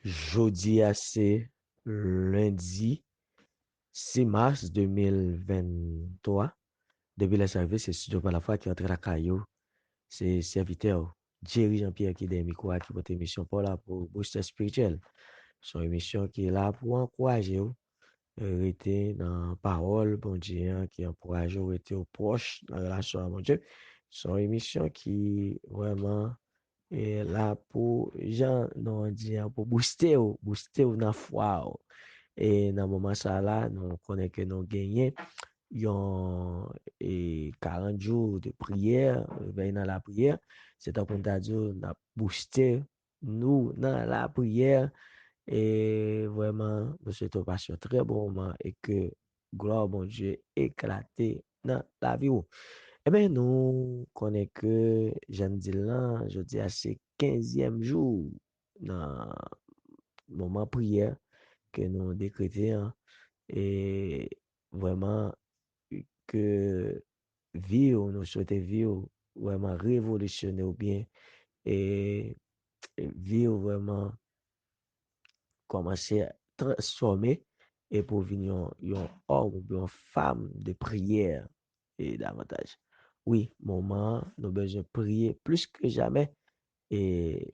Jeudi c'est lundi 6 mars 2023. Depuis la service, c'est Studio par la foi qui entre la caillou. C'est serviteur Jerry Jean-Pierre qui est des micros qui votre émission pour là pour booster spirituel. Son émission qui est là pour encourager vous, rester dans la parole, bon Dieu, qui encourage vous, rester proche dans la relation à mon Dieu. Son émission qui vraiment est là pour, gens, non, dit, pour booster ou dans la foi. Et dans le moment ça là, nous connaissons que nous gagnons yon 40 jours de prière, veille dans la prière. C'est un qu'on t'a dit, on a boosté nous dans la prière. Et vraiment, nous souhaitons passer un très bon moment et que gloire mon Dieu éclaté dans la vie. Eh bien, nous connaissons que, j'en dis là, je dis à ces 15e jour dans le moment prière que nous décrétons. Et vraiment, que vivre, nous souhaitons vivre vraiment révolutionner ou bien et, vivre vraiment commencer à transformer et pour venir un homme ou bien une femme de prière et davantage. Oui, moment, nous besoin de prier plus que jamais et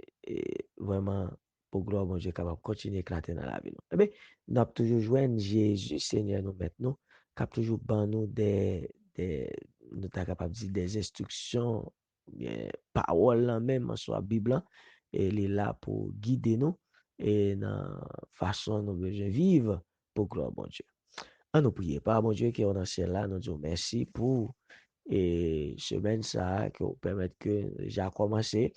vraiment pour gloire mon Dieu capable de continuer à éclater dans la vie. Eh bien, nous avons toujours joindre Jésus Seigneur nous maintenant, qui toujours ban nous des nous sommes capables de dire des instructions, bien, paroles là même, soit Bible, là, et il est là pour guider nous et dans la façon nous besoin vivre pour gloire mon Dieu. À nous prier, Père mon Dieu qui est dans le ciel là, nous disons merci pour et semaine ça, que vous permettre que j'ai commencé.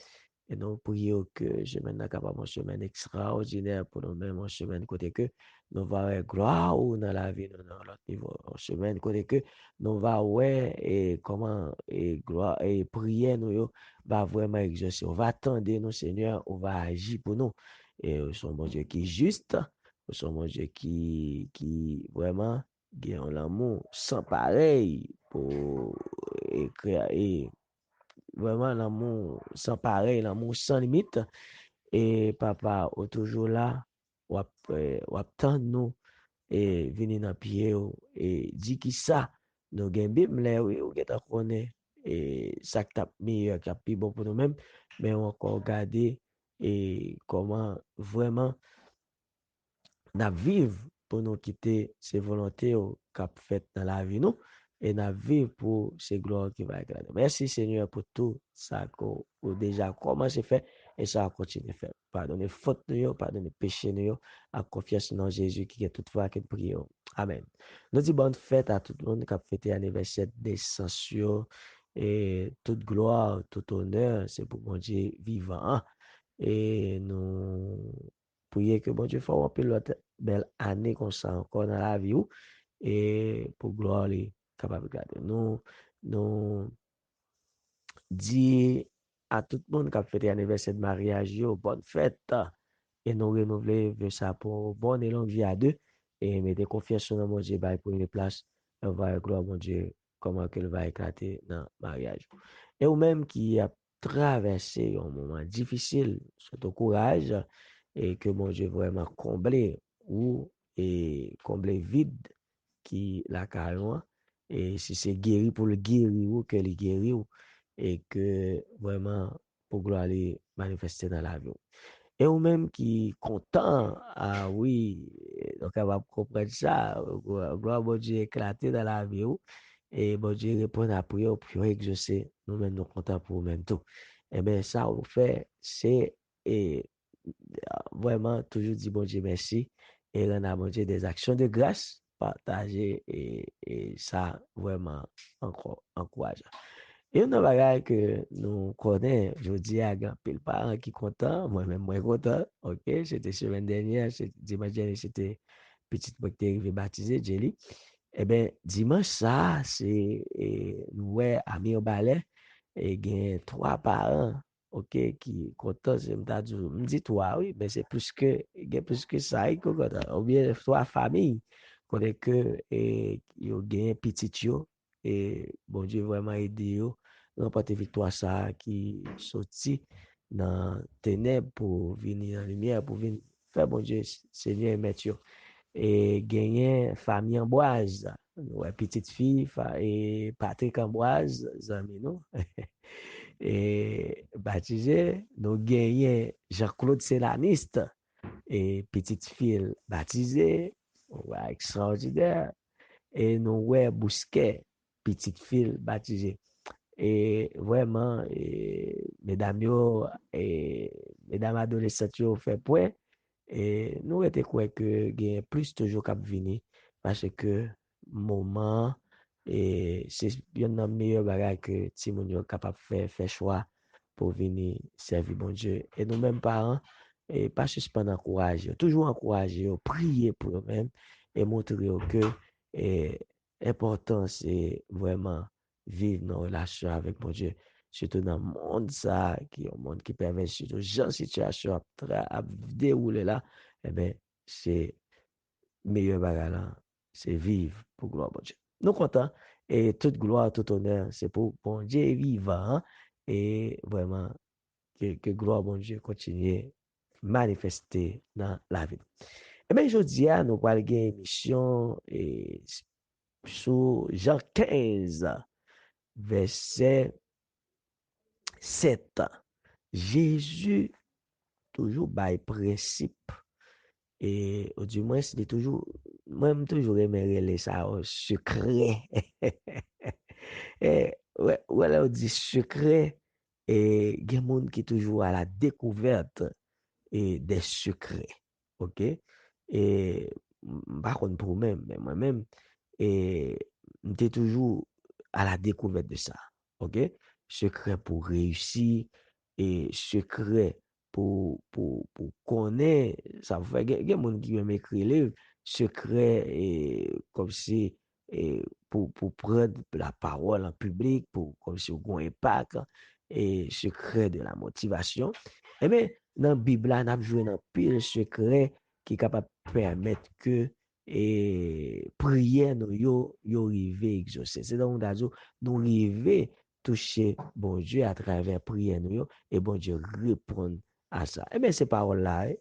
Et nous prions que semaine là capable une semaine extraordinaire pour nous-mêmes, une semaine côté que nous va avoir gloire ou dans la vie, nous, dans l'autre niveau, une semaine côté que nous va ouais et comment et gloire et prière nous yo, va vraiment exaucer. On va attendre nous Seigneur, on va agir pour nous. Et son bon Dieu qui est juste, son bon Dieu qui vraiment gagne l'amour sans pareil pour et vraiment l'amour sans pareil, l'amour sans limite. Et papa, est toujours là, ou attend nous et venir dans pied et dit qui ça, nous gagne Bible là, oui, ou ta connaît et ça qui t'a meilleur, qui a plus bon pour nous-mêmes, mais on encore regarder et comment vraiment n'a vivre pour nous quitter ces volontés qu'a fait dans la vie nous et n'a vivre pour ces gloires qui va éclater. Merci Seigneur pour tout ça qu'on a déjà commencé à faire et ça va continuer à faire. Pardonnez faute nous, pardonnez péché nous, à confiance dans Jésus qui est toutefois qui prie. Amen. Nous disons bonne fête à tout le monde qui a fêté l'anniversaire des sanctions et toute gloire, tout honneur, c'est pour mon Dieu vivant. Hein. Et nous prions que bon Dieu fasse un peu l'autre belle année comme ça encore dans la vie et pour gloire les capable de garder. Nous dit à tout le monde qui a fêté l'anniversaire de mariage, yo, bonne fête. Et nous renouveler ça pour bonne et longue vie à deux. Et mettez confiance dans mon Dieu, pour une place. On va gloire mon Dieu, comment qu'il va éclater dans le mariage. Et ou même qui a traversé un moment difficile, surtout courage, et que mon Dieu vraiment comblé ou et comblé vide qui la carrière et si c'est guéri pour le guérir ou que le guérir et que vraiment pour gloire aller manifester dans la vie. Et ou même qui content, ah oui, donc elle va comprendre ça, gloire bon Dieu éclater dans la vie et bon Dieu répond à la prière pour exaucer, nous-mêmes nous contents pour nous-mêmes tout. Eh bien ça on fait, c'est et, vraiment toujours dire bon Dieu merci et rendre à bon Dieu des actions de grâce, partager et ça vraiment encore encourageant. Et une bagaille que nous connaissons, je dis à grand pile parents qui content, moi-même moins content, ok, c'était semaine dernière, dimanche dernier, c'était petite moi qui est arrivé baptisé, Jelly. Eh bien, dimanche ça, c'est, nous, ouais, à Mirbalet, et gain trois parents, ok, qui content, c'est me dit toi, oui, mais c'est plus que, plus que ça, ou bien trois familles, qu'on que, et, yo gain petit yo, et bon Dieu vraiment aidé yo, remporter victoire ça, qui sorti dans ténèbres pour venir en lumière, pour venir fait, bon Dieu, Seigneur et Maître. Et gagné famille Ambroise, ouais, petite fille, et Patrick Ambroise, amis nous. Et baptisé, nous gagné Jean-Claude Célaniste, et petite fille baptisée, ouais, extraordinaire. Et nous, ouais, Bousquet, petite fille baptisée. Et vraiment, mesdames, mesdames adolescentes, yo fait point. Et nous était quoi que gain plus toujours cap vini parce que moment et c'est bien dans meilleur bagage que ti moun yo capable faire choix pour venir servir bon Dieu et nous mêmes parents et pas suspendre encourager toujours encourager prier pour eux-mêmes et montrer que et important c'est vraiment vivre dans relation avec mon Dieu surtout dans le monde ça qui est un monde qui permet surtout gens situation à dérouler là eh bien c'est meilleur bagage là c'est vivre pour gloire à Dieu nous contents et toute gloire tout honneur c'est pour bon Dieu vivant hein, et vraiment que gloire bon Dieu continue manifester dans la vie et bien je dis à nous allons une émission et sur Jean 15 verset 7 Jésus toujours by principe et ou du moins c'est toujours moi-même toujours aimé les ça secret et ouais ouais on dit secret et il y a monde qui toujours à la découverte et des secrets OK et par contre pour même mais moi-même et j'étais toujours à la découverte de ça OK secret pour réussir et secret pour connaître ça fait il y a monde qui aime écrire livre secret et comme si et pour prendre la parole en public pour comme si on impact et secret de la motivation eh bien dans la Bible on a joué un pile secret qui est capable de permettre que et prière nous yo rive exaucer c'est donc nous rive toucher bon Dieu à travers prière nous et bon Dieu répond à ça et bien ces paroles là et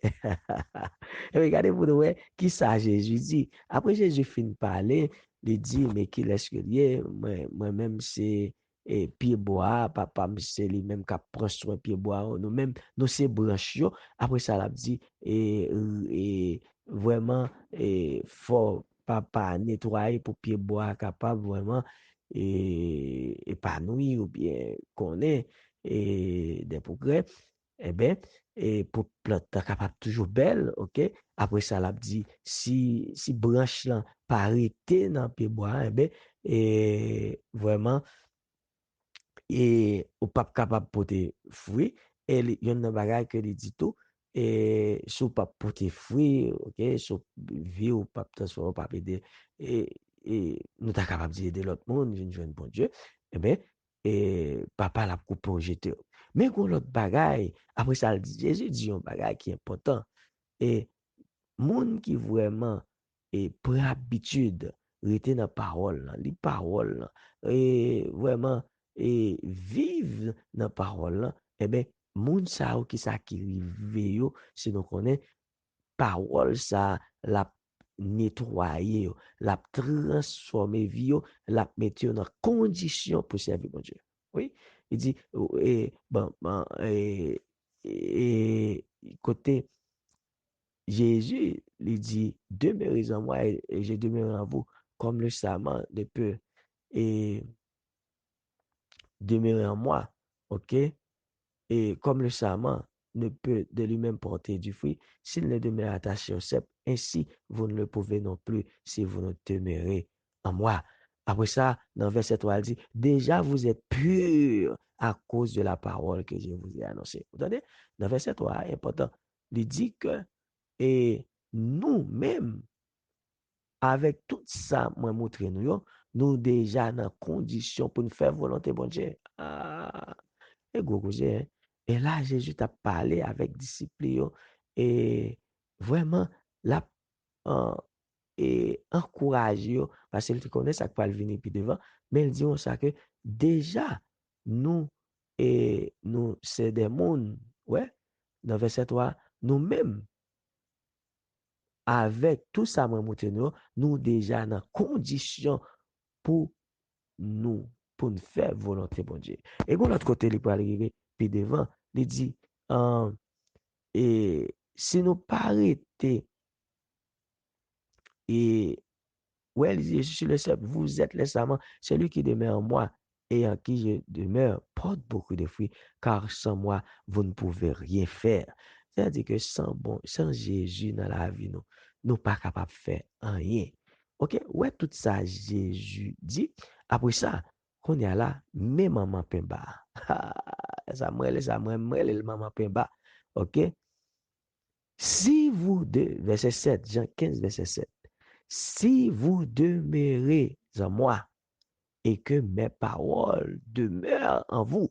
regardez vous ouais qui ça Jésus dit après Jésus finit de parler il dit mais qui est-ce que lié moi même c'est et pied bois papa c'est lui même qui prend soin pied bois nous même nous c'est branche après ça l'a dit et vraiment et faut papa nettoyer pour pied bois capable vraiment et épanoui ou bien connaît et des progrès eh bien et pour plante capable toujours belle OK après ça l'a dit si branche là pas arrêter dans pied bois eh bien et vraiment et ou pas capable porter fruit et il y a un bagage que il dit tout et sous pas porter fruit OK sous vie ou pas transformer pas aider et nous ta capable d'aider l'autre monde vinn joindre bon Dieu et ben et papa l'a coupé au jeter mais qu'on l'autre bagage après ça Jésus dit un bagage qui est important et moun qui vraiment et prend habitude rester dans parole là, les paroles là, et vraiment et vivre dans parole là, eh ben moun sa ou qui ça qui rive yo si nous connaît parole ça la nettoyer yo, la transformer vie yo, la mettre yo dans condition pour servir mon Dieu. Oui, il dit et bon et côté Jésus lui dit, demeurez en moi et je demeure en vous, comme le serment ne peut et demeurer en moi, ok? Et comme le serment ne peut de lui-même porter du fruit, s'il ne demeure attaché au cep, ainsi vous ne le pouvez non plus si vous ne demeurez en moi. Après ça, dans verset 3, il dit, déjà vous êtes purs à cause de la parole que je vous ai annoncée. Vous entendez? Dans verset 3, important, il dit que et nous-mêmes, avec tout ça, moi, montrer nous, nous déjà dans condition pour nous faire volonté, bon Dieu. Ah, et gros, hein. Et là, Jésus t'a parlé avec discipline et vraiment, là, euh, et encouragé parce qu'il connaît ça qui va venir puis devant, mais il dit ça que déjà, nous, et nous, c'est des mondes, ouais, dans verset 3, nous-mêmes, avec tout ça, nous déjà dans condition pour nous, pour nous faire volonté, bon Dieu. Et de l'autre côté, il peut arriver, puis devant, il dit, et si nous pas arrêter, et ouais, il dit, je suis le seul, vous êtes les savants, celui qui demeure en moi et en qui je demeure porte beaucoup de fruits, car sans moi, vous ne pouvez rien faire. C'est-à-dire que sans Jésus dans la vie, nous pas capables de faire rien. Ok, ouais, tout ça, Jésus dit. Après ça, qu'on y a là, mais maman pemba. Moi, le maman pemba. Ok, si vous deux, verset 7, Jean 15, verset 7. Si vous demeurez en moi et que mes paroles demeurent en vous,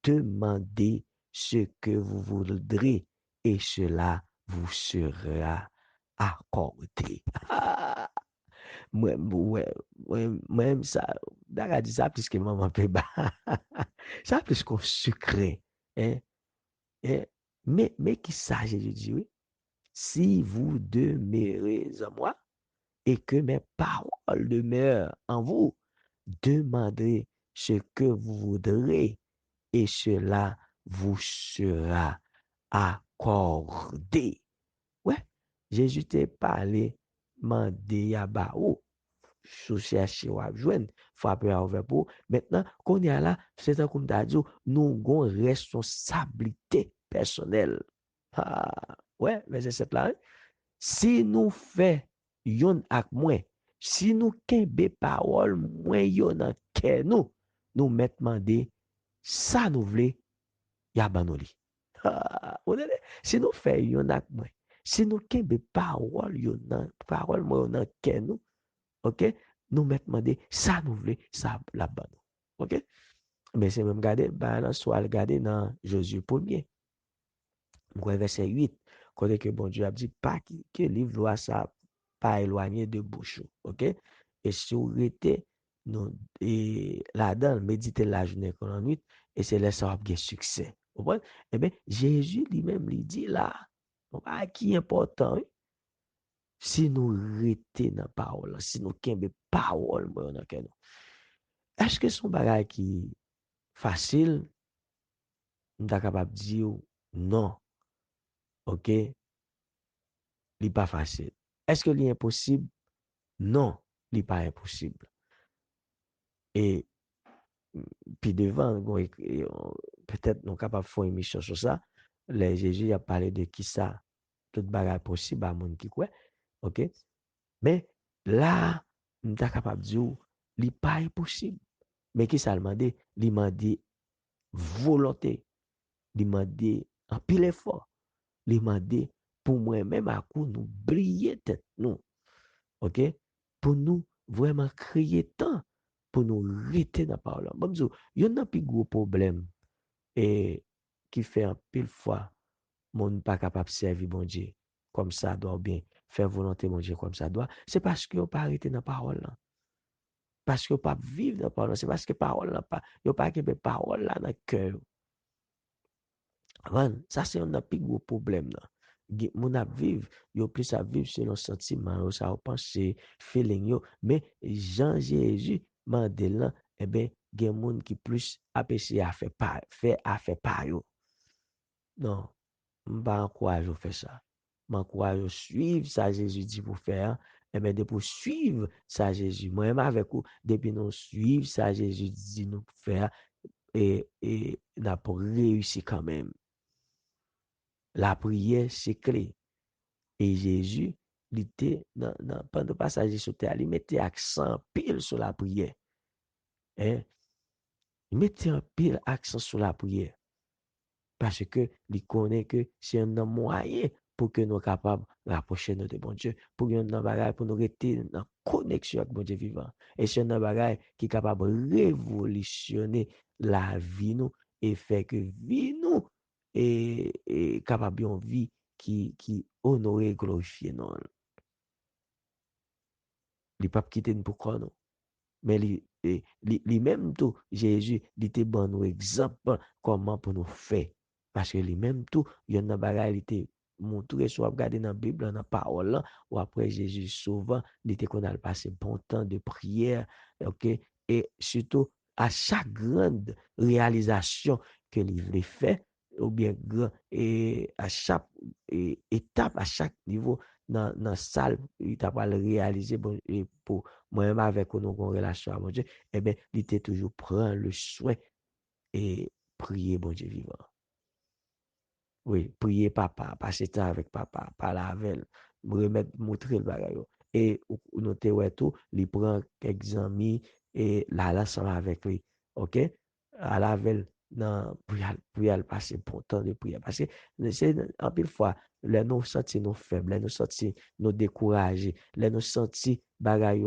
demandez ce que vous voudrez et cela vous sera accordé. Ah, moi, ça, d'ailleurs, dit ça plus que maman peut bas. Ça plus qu'on sucré. Hein, hein. Mais qui ça, Jésus dit, oui? Si vous demeurez en moi, et que mes paroles demeurent en vous, demandez ce que vous voudrez et cela vous sera accordé. Ouais, Jésus t'a parlé, mandé à ba ou, sous chercher ou à joindre, frapper à ouvert pour. Maintenant, qu'on est là, c'est un comme t'as dit, nous avons une responsabilité personnelle. Ah, ouais, verset 7 là, hein? Si nous faisons yon ak mwen, si nous kembe parole mwen yon nan ke nous, nous met mande, ça nous vle, ya ban nou li. Si nous faisons yon ak mwen, si nous kembe parole mwen yon nan ke nous, ok, nous met mande, ça nous vle, ça la ban nou. Ok? Mais c'est même gade, soit regarder dans Josué 1er. Verset 8, côté que bon Dieu a dit, pas que livre loi ça pas éloigné de bouche. OK? Et si vous êtes là-dedans, méditez la journée qu'on en nuit, et c'est là ça va bien succès. Vous comprenez? Eh bien, Jésus lui-même lui dit là, qui est important, oui? Si nous restons dans la parole, si nous avons la parole, est-ce que son bagage qui est facile, nous sommes capables de dire non, ok, il n'est pas facile. Est-ce que c'est impossible? Non, il n'est pas impossible. Et puis devant, peut-être nous sommes capables de faire une émission sur ça. Les Jésus a parlé de qui ça, tout bagage possible à mon qui quoi, ok? Mais là, nous sommes capables de dire, il n'est pas impossible. Mais qui ça demandé? Il demandé volonté, il demandé un pile effort, il demandé pour moi-même à coup nous briller tête nous. OK? Pour nous vraiment créer temps pour nous rester dans la parole. Bon, il y a un plus gros problème et qui fait un pile fois mon pas capable de servir bon Dieu comme ça doit bien faire volonté mon Dieu comme ça doit. C'est parce que pas arrêté dans la parole là. Parce que pas vivre dans la parole, c'est parce que parole là pas, yo pas que parole là dans le cœur. Ça c'est un plus gros problème là. Mon ap vive, yo plus à vivre selon sentiment, ça ou penser, feeling yo, mais Jean Jésus mandel là, eh ben, gen moun qui plus apprécié à faire par yo. Non, m'pa encourage ou faire ça. M'encourage ou suivre ça Jésus dit pour faire, eh ben, de pour suivre ça Jésus. Moi-même avec vous, depuis nous suivre ça Jésus dit nous faire, et n'a pour réussir quand même. La prière, c'est clé. Et Jésus, il était, pendant le passage sur terre, il mettait accent pile sur la prière. Hein? Il mettait un pile accent sur la prière. Parce que il connaît que c'est un moyen pour que nous soyons capables de rapprocher nous de bon Dieu, pour que nous rester en connexion avec bon Dieu vivant. Et c'est un bagage qui est capable de révolutionner la vie nous et faire que vie nous est capable d'une vie qui honore et glorifie nous. Il ne pas quitter nous pour quoi nous. Mais lui-même tout, Jésus, il était bon exemple comment pour nous faire. Parce que lui-même tout, il y a un bagage, il était montrer, soit regarder dans la Bible, dans la parole, ou après Jésus souvent, il était qu'on a passé bon temps de prière, ok? Et surtout, à chaque grande réalisation que il fait, ou bien et à chaque étape, à chaque niveau, dans la salle, il t'a pas le réaliser, bon, et pour moi-même avec nous, en relation avec mon Dieu, eh bien, il était toujours prendre le soin et prier, bon Dieu vivant. Oui, prier papa, passer temps avec papa, parler avec elle, remettre, montrer le bagage. Et ou noter ouais tout, il prend quelques amis et là ensemble avec lui. OK? À la veille, non, pour y aller passer pour temps de prière. Parce que c'est en pile fois, là nous sentis nous faibles, là nous sentis nous découragés, là nous sentis bagage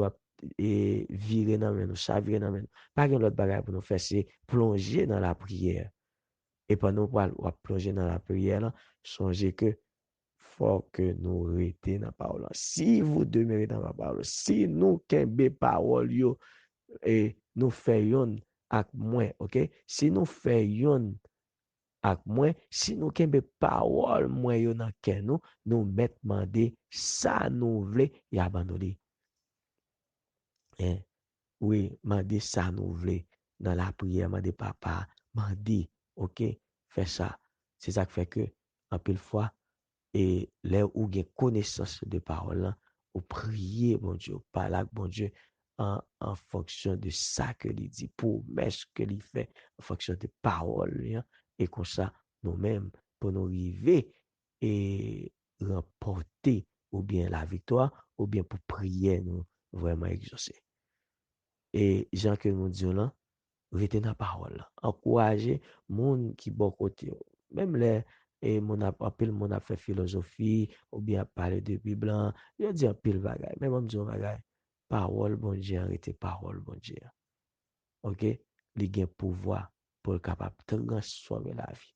et virer dans nous, chavirer dans nous. Pas grand l'autre bagage pour nous faire, c'est plonger dans la prière. Et pendant qu'on va plonger dans la prière, là, songez que faut que nous rester dans la parole. Si vous demeurez dans la parole, si nous kembe parole yo, et nous faisons avec moins, ok? Si nous faisons avec moins, si nous kembe parole moins yo dans ken nous mettons demander ça nous voulons et abandonner. Hein? Oui, mande ça nous voulons dans la prière, mande papa, mande, ok, fais ça. C'est ça qui fait que, en pile fois, et là où vous avez connaissance de parole, ou prier, bon Dieu, parler avec bon Dieu, en fonction de ça que il dit, pour ce que il fait, en fonction de parole, et comme ça, nous-mêmes, pour nous arriver et remporter ou bien la victoire, ou bien pour prier, nous vraiment exaucer. Et Jean que nous disons là, rester dans la parole. Encourager monde qui bon côté. Même les et mon appel mon a fait philosophie ou bien parler de Bible, il dit un pile bagaille. Même on dit un bagaille. Parole bon Dieu, arrêtez parole bon Dieu. OK? Il a pouvoir pour être capable de transformer la vie.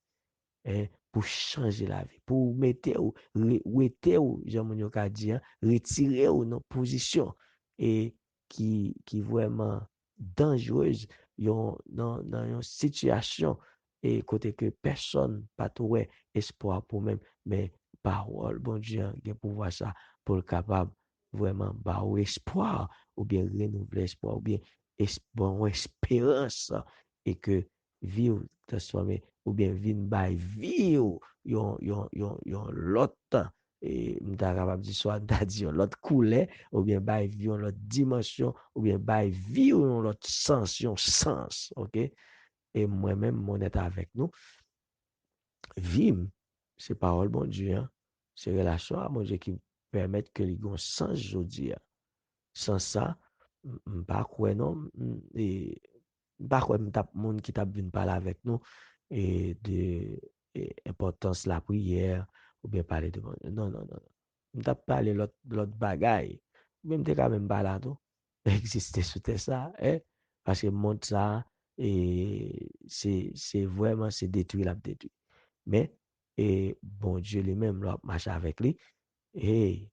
Hein, pour changer la vie, pour mettre ou, Jean-Monio a dit, hein, retirer ou nos positions et qui vraiment dangereuse dans une situation et côté que personne pas trouvé espoir pour même, mais parole, bon Dieu, il pouvoir ça pour le capable vraiment bah, ou espoir ou bien renouveler espoir ou bien bon, espérance et que vivre transformer ou bien vin bay vi yon lot et m'ta capable di soit m'ta di yon lot koule ou bien bay vi yon lot dimension ou bien bay vi yon lot sens yon sens ok et moi-même mon état avec nous vim c'est parole bon Dieu hein? C'est relation à mon Dieu qui permet que les gon sens jodi sans ça pas quoi non et pas quoi monde qui t'a vinn parler avec nous et de importance la prière ou bien parler de non non non m't'a parler l'autre bagaille même t'es quand même pas là tout exister sous ça hein parce que monde ça et c'est vraiment c'est détruit la détruit mais et bon Dieu lui-même là marche avec lui et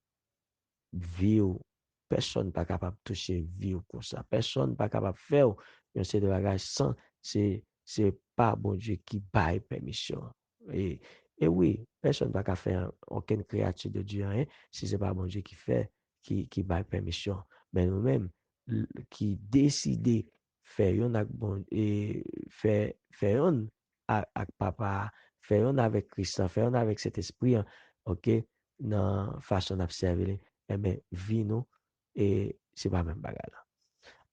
vie ou personne pas capable de toucher vie ou comme ça personne pas capable de faire un c'est de bagage sans c'est pas bon Dieu qui baille permission et et oui personne pas capable faire aucune créature de Dieu hein, si c'est pas bon Dieu qui fait qui baille permission mais nous-mêmes qui décider faire un avec bon et faire un avec papa faire un avec Christ faire un avec cet esprit hein, OK dans façon d'observer eh bien, vie nous, et c'est pas même bagarre là.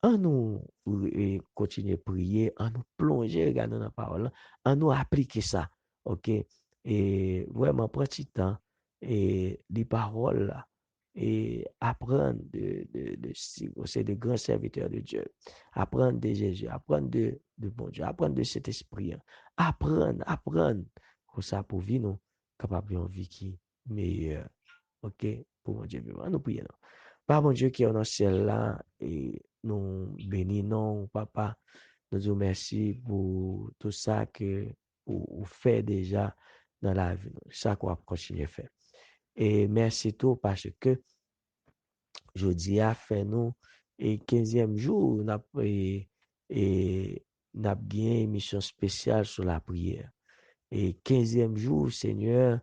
En nous continuer à prier, en nous plonger, regarder dans la parole, en nous appliquer ça, ok? Et vraiment prendre du temps et les paroles là, et apprendre c'est de grands serviteurs de Dieu, apprendre de Jésus, apprendre de bon Dieu, apprendre de cet esprit, hein. Apprendre, comme ça pour vivre nous, capable de vie qui est meilleure. OK? Pour mon Dieu vivant. Nous prions. Par mon Dieu qui est dans le ciel là, et nous bénissons, papa. Nous disons merci pour tout ça que vous faites déjà dans la vie. Ça qu'on va continuer à faire. Et merci tout parce que jeudi a fait nous et 15e jour, et, n'a gagné une émission spéciale sur la prière. Et 15e jour, Seigneur,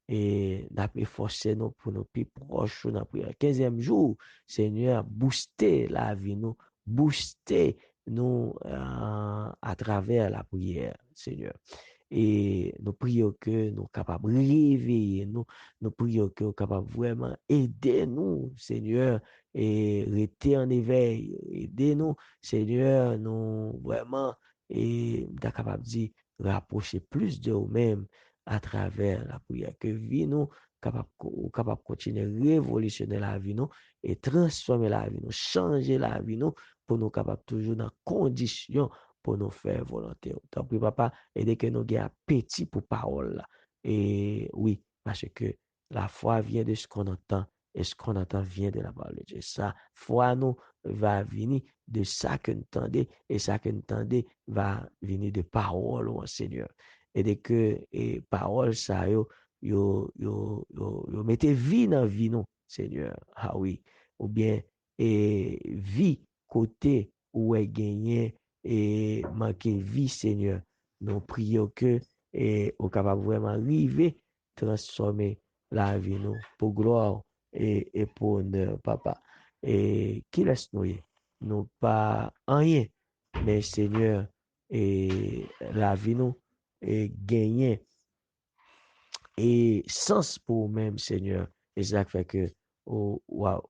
et n'a pas forcé nous pour nous plus proches dans la prière. 15e jour, Seigneur, booster la vie nous, booster nous à travers la prière, Seigneur. Et nous prions que nous sommes capables de réveiller nous. Nous prions que nous sommes capables vraiment aider nous, Seigneur, et rester en éveil. Aider nous, Seigneur, nous vraiment, et nous sommes capables de dire, rapprocher plus de nous-mêmes à travers la prière. Que vie nous, capable de continuer à révolutionner la vie nous et transformer la vie nous, changer la vie nous pour nous capables toujours dans condition pour nous faire volonté. Donc, oui, papa, et dès que nous avons appétit pour parole là. Et oui, parce que la foi vient de ce qu'on entend et ce qu'on entend vient de la parole de Dieu. Ça, foi nous va venir de ça que nous entendons et ça que nous entendons va venir de parole au Seigneur. Et dès que parole ça yo mettez vie dans vie nous, Seigneur. Ah oui, ou bien vie côté où est gagné et manquer vie, Seigneur. Nous prions que et au capable vraiment arriver transformer la vie nous pour gloire et pour honneur, papa. Et qui laisse nous pas rien, mais Seigneur, et la vie nous et gagner et sens pour vous-même, Seigneur. Et ça fait que on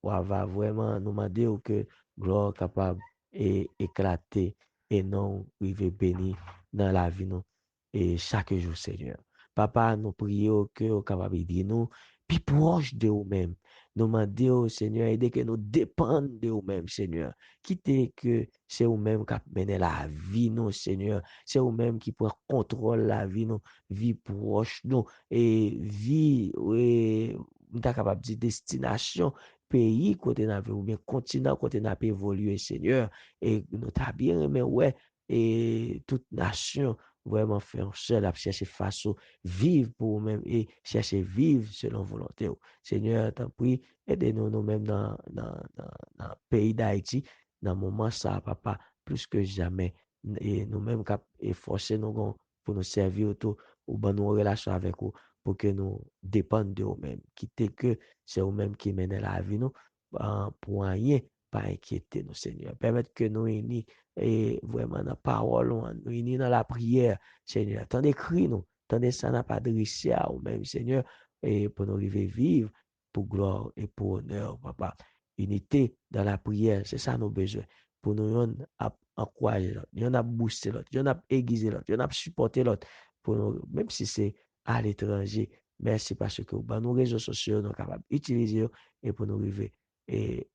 va vraiment nous demander que gloire capable et éclater et non arriver béni dans la vie nous et chaque jour, Seigneur. Papa, nous prions que vous capable de nous puis proche de vous-même. Nous demandons, Seigneur, aider que nous dépendons de vous-même, Seigneur. Quittez que c'est vous-même qui menez la vie, nous, Seigneur. C'est vous-même qui prend contrôle la vie, nous, vie proche, nous et vie et nous capable de destination pays côté n'a ou bien continent côté n'a pas évolué Seigneur et nous t'a bien aimé ouais et toute nation vraiment faire seul à chercher façon vivre pour nous-mêmes et chercher vivre selon volonté. Seigneur, t'en prie, aidez-nous nous-mêmes dans le pays d'Haïti, dans le moment ça, papa, plus que jamais. Et nous-mêmes, efforcer nous pour nous servir autour ou ben nous relation avec vous pour que nous dépendions de nous-mêmes. Quitter que c'est nous-mêmes qui mènent la vie nous pour rien, pas inquiéter nous, Seigneur. Permettre que nous unis et vraiment dans la parole, nous unis dans la prière, Seigneur. Tant d'écrit nous, tant de ça n'a pas adressé à nous-mêmes, Seigneur, et pour nous arriver vivre pour gloire et pour honneur, papa. Unité dans la prière, c'est ça nos besoins. Pour nous encourager l'autre, nous a booster l'autre, nous a aiguiser l'autre, nous a supporter l'autre pour nous, même si c'est à l'étranger. Merci parce que nos réseaux sociaux nous sommes capables d'utiliser et pour nous arriver et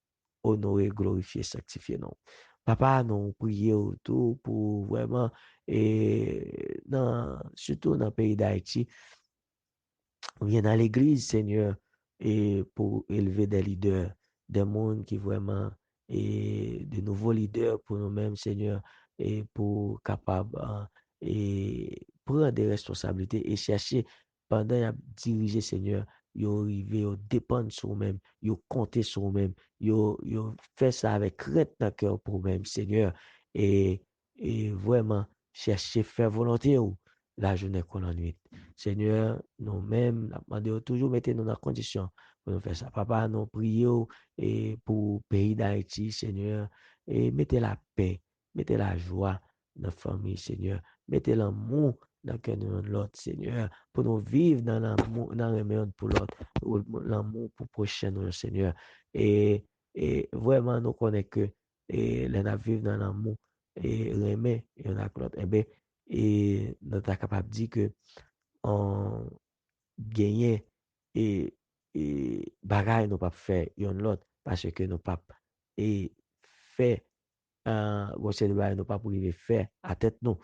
honorer, glorifier, sanctifier nous. Papa, nous prions autour pour vraiment, et surtout dans le pays d'Haïti, on vient dans l'église, Seigneur, et pour élever des leaders, des mondes qui vraiment, et de nouveaux leaders pour nous-mêmes, Seigneur, et pour capable, et prendre des responsabilités et chercher pendant à diriger, Seigneur, yo arriver, yo dépendre sur nous-mêmes, yo compter sur nous-mêmes, yo fait ça avec crainte dans le cœur pour nous-mêmes, Seigneur, et, et vraiment chercher faire volonté ou la journée qu'on la nuit. Seigneur, nous-mêmes, nous toujours mettez nous dans la condition pour nous faire ça. Papa, nous prions et pour le pays d'Haïti, Seigneur, et mettez la paix, mettez la joie dans la famille, Seigneur. Mettez l'amour dans le cœur de l'autre, Seigneur, pour nous vivre dans l'amour, dans le monde pour l'autre, l'amour pour le prochain, Seigneur. Et, et vraiment, nous connaissons que nous vivons dans l'amour et l'aimer, et on a l'autre. Eh bien, et nous sommes capables de dire que on genyen e, e bagay nou pap fè yon lot parce que nou pap e fè bon se bagay nou pap pou rive fè a tèt nou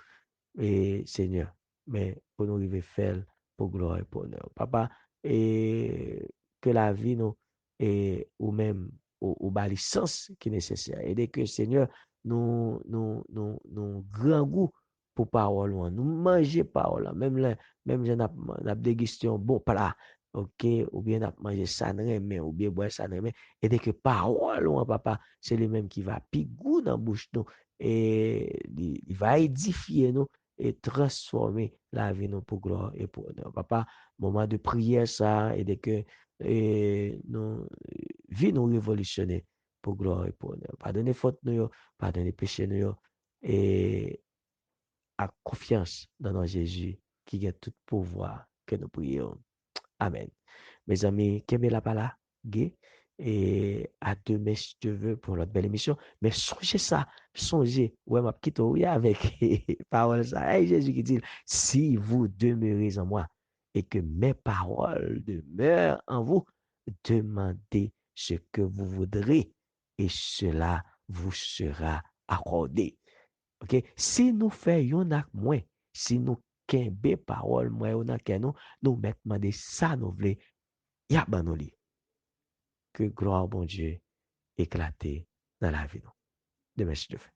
Seigneur, mais pour nous arriver faire pour gloire et pour honneur. Papa, et que la vie nous, et ou même, au bas sens qui est nécessaire. Et dès que Seigneur, nous grand goût pour parole, nous manger parole, même là, même j'ai n'a dégusté un bon plat, ok, ou bien n'a mangé ça mais ou bien boire ça mais et dès que parole, papa, c'est lui-même qui va pi goût dans la bouche nous, et il va édifier nous, et transformer la vie nous pour gloire et pour honneur. Papa, moment de prière ça, et dès que nous, vie nous révolutionner pour gloire et pour honneur. Pardonnez faute nous, pardonnez péché nous, et à confiance dans notre Jésus qui a tout pouvoir que nous prions. Amen. Mes amis, qu'aimez la pala, gay, et à demain si tu veux pour notre belle émission. Mais songez ça, songez, ouais, ma petite oui, avec parole ça. Hey, Jésus qui dit, si vous demeurez en moi et que mes paroles demeurent en vous, demandez ce que vous voudrez et cela vous sera accordé. Ok? Si nous faisons un moins, si nous kembe parole moins ou nan nous, nous mettons de ça nous voulons, y a ban nous li. Que gloire bon Dieu éclater dans la vie nous. Demain, si Dieu veut.